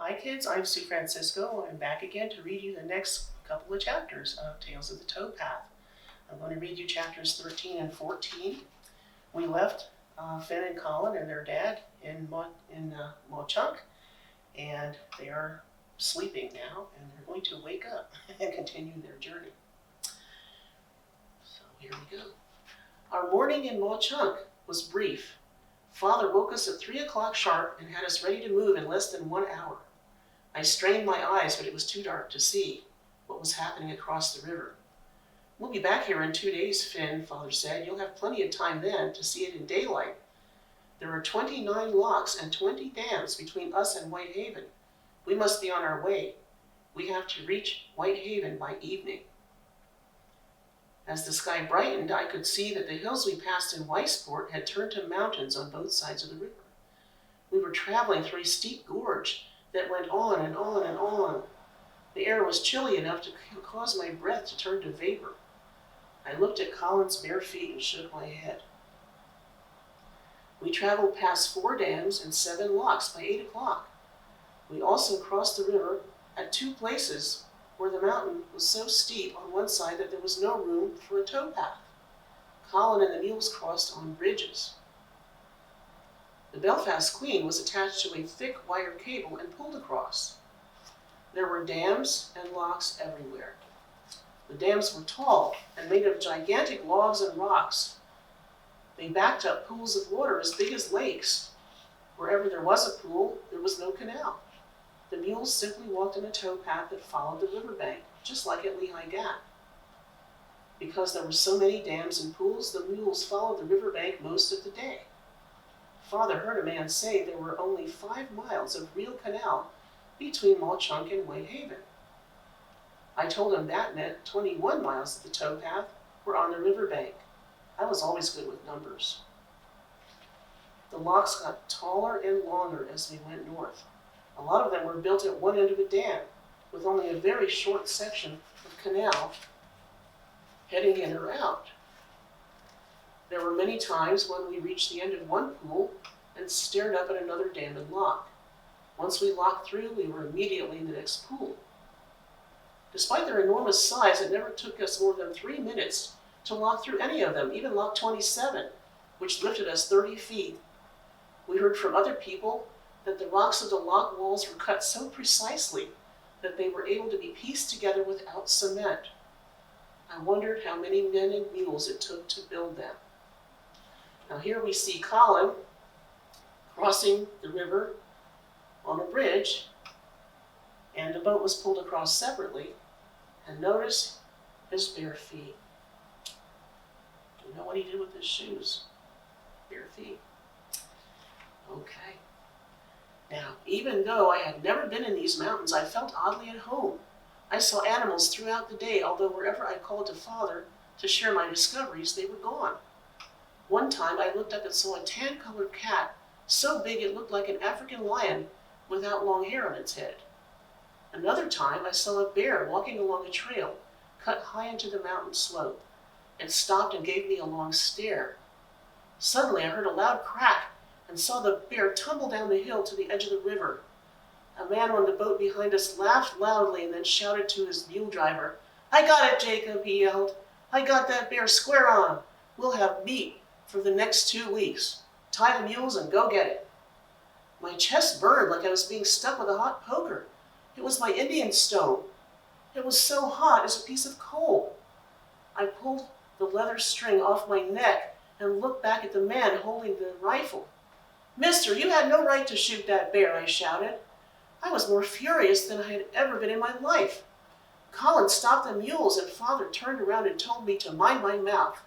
Hi kids, I'm Sue Francisco. I'm back again to read you the next couple of chapters of Tales of the Towpath. I'm going to read you chapters 13 and 14. We left Finn and Colin and their dad in Mo-Chunk, and they are sleeping now, and they're going to wake up and continue their journey. So here we go. Our morning in Mo-Chunk was brief. Father woke us at 3 o'clock sharp and had us ready to move in less than 1 hour. I strained my eyes, but it was too dark to see what was happening across the river. We'll be back here in 2 days, Finn, Father said. You'll have plenty of time then to see it in daylight. There are 29 locks and 20 dams between us and Whitehaven. We must be on our way. We have to reach Whitehaven by evening. As the sky brightened, I could see that the hills we passed in Weisport had turned to mountains on both sides of the river. We were traveling through a steep gorge that went on and on and on. The air was chilly enough to cause my breath to turn to vapor. I looked at Colin's bare feet and shook my head. We traveled past 4 dams and 7 locks by 8 o'clock. We also crossed the river at 2 places where the mountain was so steep on one side that there was no room for a towpath. Colin and the mules crossed on bridges. The Belfast Queen was attached to a thick wire cable and pulled across. There were dams and locks everywhere. The dams were tall and made of gigantic logs and rocks. They backed up pools of water as big as lakes. Wherever there was a pool, there was no canal. The mules simply walked in a towpath that followed the riverbank, just like at Lehigh Gap. Because there were so many dams and pools, the mules followed the riverbank most of the day. Father heard a man say there were only 5 miles of real canal between Mo-Chunk and Whitehaven. I told him that meant 21 miles of the towpath were on the riverbank. I was always good with numbers. The locks got taller and longer as we went north. A lot of them were built at one end of a dam, with only a very short section of canal heading in or out. There were many times when we reached the end of one pool and stared up at another dam and lock. Once we locked through, we were immediately in the next pool. Despite their enormous size, it never took us more than 3 minutes to lock through any of them, even Lock 27, which lifted us 30 feet. We heard from other people that the rocks of the lock walls were cut so precisely that they were able to be pieced together without cement. I wondered how many men and mules it took to build them. Now here we see Colin crossing the river on a bridge, and the boat was pulled across separately, and notice his bare feet. Do you know what he did with his shoes? Bare feet. Okay. Now, even though I had never been in these mountains, I felt oddly at home. I saw animals throughout the day, although wherever I called to Father to share my discoveries, they were gone. One time I looked up and saw a tan-colored cat, so big it looked like an African lion without long hair on its head. Another time I saw a bear walking along a trail cut high into the mountain slope. It stopped and gave me a long stare. Suddenly I heard a loud crack and saw the bear tumble down the hill to the edge of the river. A man on the boat behind us laughed loudly and then shouted to his mule driver, "I got it, Jacob," he yelled. "I got that bear square on. We'll have meat for the next 2 weeks. Tie the mules and go get it." My chest burned like I was being stuck with a hot poker. It was my Indian stone. It was so hot as a piece of coal. I pulled the leather string off my neck and looked back at the man holding the rifle. "Mister, you had no right to shoot that bear," I shouted. I was more furious than I had ever been in my life. Colin stopped the mules and Father turned around and told me to mind my mouth.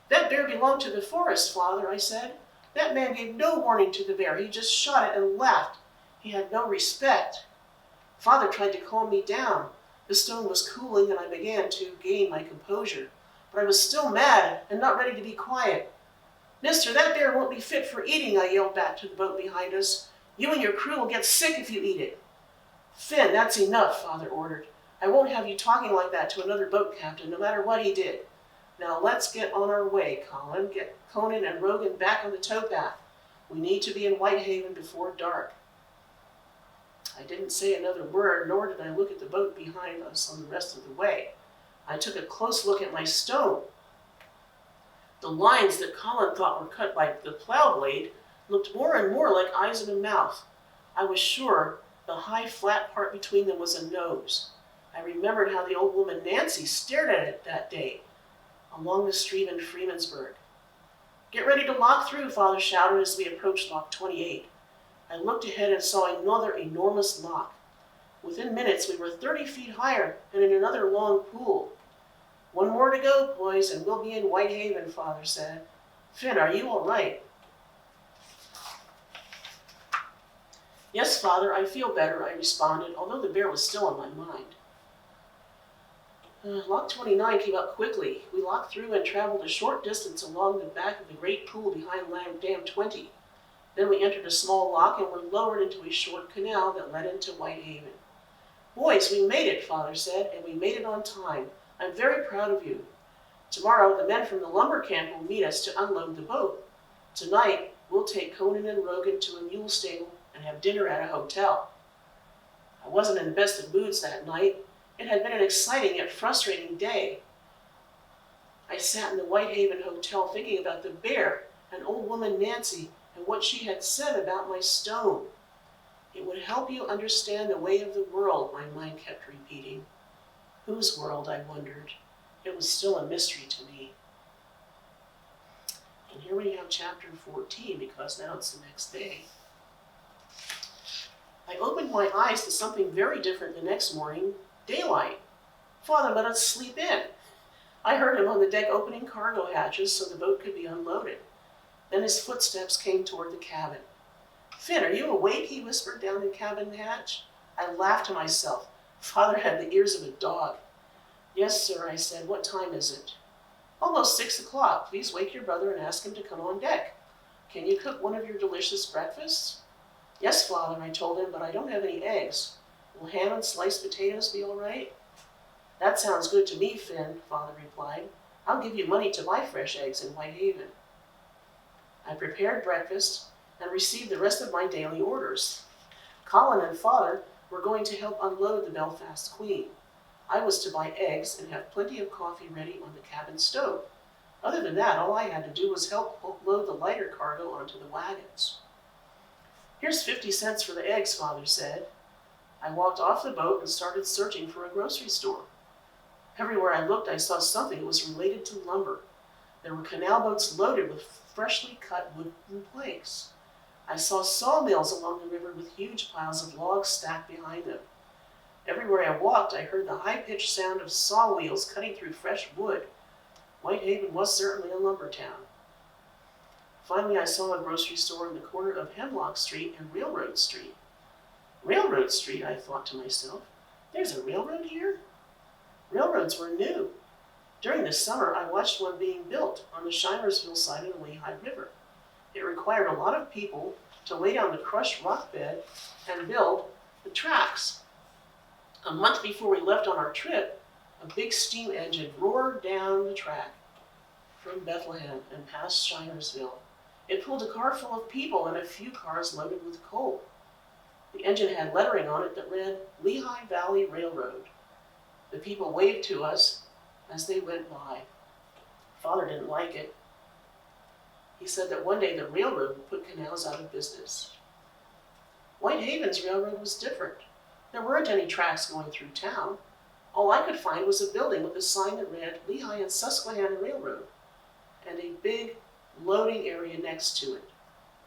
"That bear belonged to the forest, Father," I said. "That man gave no warning to the bear. He just shot it and left. He had no respect." Father tried to calm me down. The stone was cooling and I began to gain my composure. But I was still mad and not ready to be quiet. "Mister, that bear won't be fit for eating," I yelled back to the boat behind us. "You and your crew will get sick if you eat it." "Finn, that's enough," Father ordered. "I won't have you talking like that to another boat captain, no matter what he did. Now let's get on our way, Colin. Get Conan and Rogan back on the towpath. We need to be in Whitehaven before dark." I didn't say another word, nor did I look at the boat behind us on the rest of the way. I took a close look at my stone. The lines that Colin thought were cut by the plow blade looked more and more like eyes and a mouth. I was sure the high, flat part between them was a nose. I remembered how the old woman Nancy stared at it that day along the stream in Freemansburg. "Get ready to lock through," Father shouted as we approached lock 28. I looked ahead and saw another enormous lock. Within minutes, we were 30 feet higher and in another long pool. "One more to go, boys, and we'll be in Whitehaven," Father said. "Finn, are you all right?" "Yes, Father, I feel better," I responded, although the bear was still on my mind. Lock 29 came up quickly. We locked through and traveled a short distance along the back of the great pool behind Dam 20. Then we entered a small lock and were lowered into a short canal that led into Whitehaven. "Boys, we made it," Father said, "and we made it on time. I'm very proud of you. Tomorrow, the men from the lumber camp will meet us to unload the boat. Tonight, we'll take Conan and Rogan to a mule stable and have dinner at a hotel." I wasn't in the best of moods that night. It had been an exciting yet frustrating day. I sat in the Whitehaven Hotel thinking about the bear and old woman Nancy and what she had said about my stone. It would help you understand the way of the world, my mind kept repeating. Whose world, I wondered. It was still a mystery to me. And here we have chapter 14, because now it's the next day. I opened my eyes to something very different the next morning. Daylight. Father let us sleep in. I heard him on the deck opening cargo hatches so the boat could be unloaded. Then his footsteps came toward the cabin. "Finn, are you awake?" he whispered down the cabin hatch. I laughed to myself. Father had the ears of a dog. "Yes, sir," I said. "What time is it?" "Almost 6 o'clock. Please wake your brother and ask him to come on deck. Can you cook one of your delicious breakfasts?" "Yes, Father," I told him, "but I don't have any eggs. Will ham and sliced potatoes be all right?" "That sounds good to me, Finn," Father replied. "I'll give you money to buy fresh eggs in Whitehaven." I prepared breakfast and received the rest of my daily orders. Colin and Father were going to help unload the Belfast Queen. I was to buy eggs and have plenty of coffee ready on the cabin stove. Other than that, all I had to do was help load the lighter cargo onto the wagons. "Here's 50 cents for the eggs," Father said. I walked off the boat and started searching for a grocery store. Everywhere I looked, I saw something that was related to lumber. There were canal boats loaded with freshly cut wooden planks. I saw sawmills along the river with huge piles of logs stacked behind them. Everywhere I walked, I heard the high-pitched sound of saw wheels cutting through fresh wood. Whitehaven was certainly a lumber town. Finally, I saw a grocery store in the corner of Hemlock Street and Railroad Street. Railroad Street, I thought to myself. There's a railroad here? Railroads were new. During the summer, I watched one being built on the Shimersville side of the Lehigh River. It required a lot of people to lay down the crushed rock bed and build the tracks. A month before we left on our trip, a big steam engine roared down the track from Bethlehem and past Shimersville. It pulled a car full of people and a few cars loaded with coal. The engine had lettering on it that read, Lehigh Valley Railroad. The people waved to us as they went by. Father didn't like it. He said that one day the railroad would put canals out of business. Whitehaven's railroad was different. There weren't any tracks going through town. All I could find was a building with a sign that read Lehigh and Susquehanna Railroad and a big loading area next to it.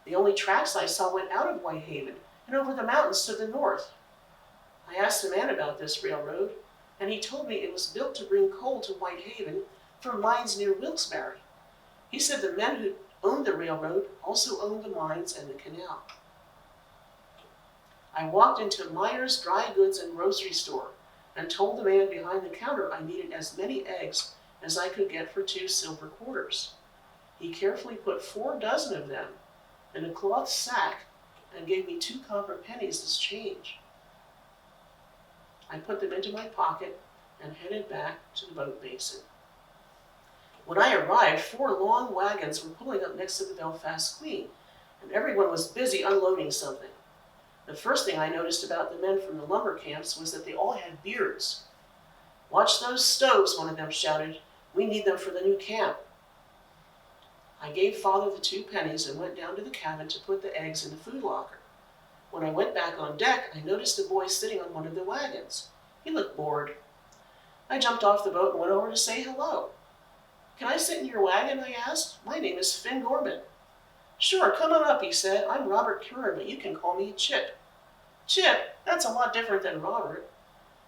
The only tracks I saw went out of Whitehaven and over the mountains to the north. I asked a man about this railroad, and he told me it was built to bring coal to Whitehaven from mines near Wilkes-Barre. He said the men who owned the railroad also owned the mines and the canal. I walked into Meyer's Dry Goods and Grocery Store and told the man behind the counter I needed as many eggs as I could get for 2 silver quarters. He carefully put 4 dozen of them in a cloth sack and gave me 2 copper pennies as change. I put them into my pocket and headed back to the boat basin. When I arrived, 4 long wagons were pulling up next to the Belfast Queen, and everyone was busy unloading something. The first thing I noticed about the men from the lumber camps was that they all had beards. "Watch those stoves," one of them shouted. "We need them for the new camp." I gave Father the 2 pennies and went down to the cabin to put the eggs in the food locker. When I went back on deck, I noticed a boy sitting on one of the wagons. He looked bored. I jumped off the boat and went over to say hello. "Can I sit in your wagon?" I asked. "My name is Finn Gorman." "Sure, come on up," he said. "I'm Robert Curran, but you can call me Chip." "Chip? That's a lot different than Robert."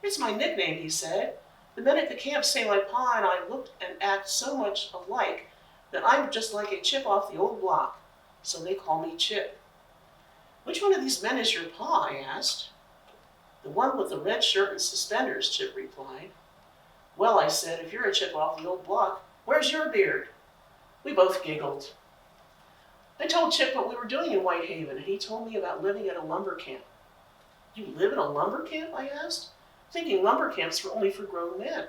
"It's my nickname," he said. "The men at the camp say my pa and I look and act so much alike that I'm just like a chip off the old block, so they call me Chip." "Which one of these men is your pa?" I asked. "The one with the red shirt and suspenders," Chip replied. "Well," I said, "if you're a chip off the old block, where's your beard?" We both giggled. I told Chip what we were doing in Whitehaven, and he told me about living at a lumber camp. "You live at a lumber camp?" I asked, thinking lumber camps were only for grown men.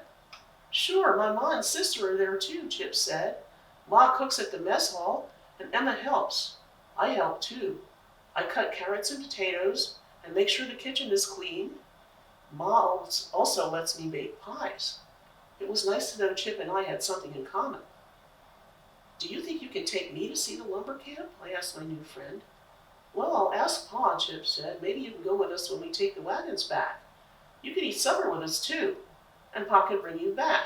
"Sure, my ma and sister are there too," Chip said. "Ma cooks at the mess hall, and Emma helps. I help too. I cut carrots and potatoes and make sure the kitchen is clean. Ma also lets me bake pies." It was nice to know Chip and I had something in common. "Do you think you can take me to see the lumber camp?" I asked my new friend. "Well, I'll ask Pa," Chip said. "Maybe you can go with us when we take the wagons back. You can eat supper with us too, and Pa can bring you back.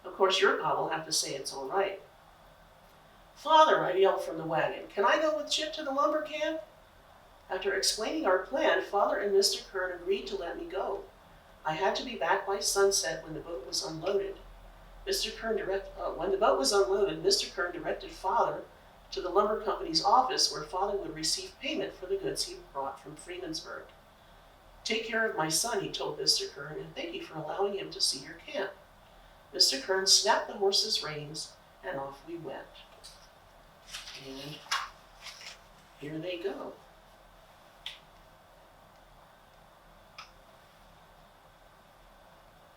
Of course, your Pa will have to say it's all right." "Father," I yelled from the wagon, "can I go with Chip to the lumber camp?" After explaining our plan, Father and Mr. Kern agreed to let me go. I had to be back by sunset when the boat was unloaded. When the boat was unloaded, Mr. Kern directed Father to the lumber company's office where Father would receive payment for the goods he brought from Freemansburg. "Take care of my son," he told Mr. Kern, "and thank you for allowing him to see your camp." Mr. Kern snapped the horse's reins, and off we went. And here they go.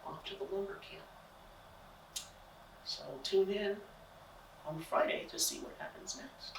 Off to the lumber camp. So tune in on Friday to see what happens next.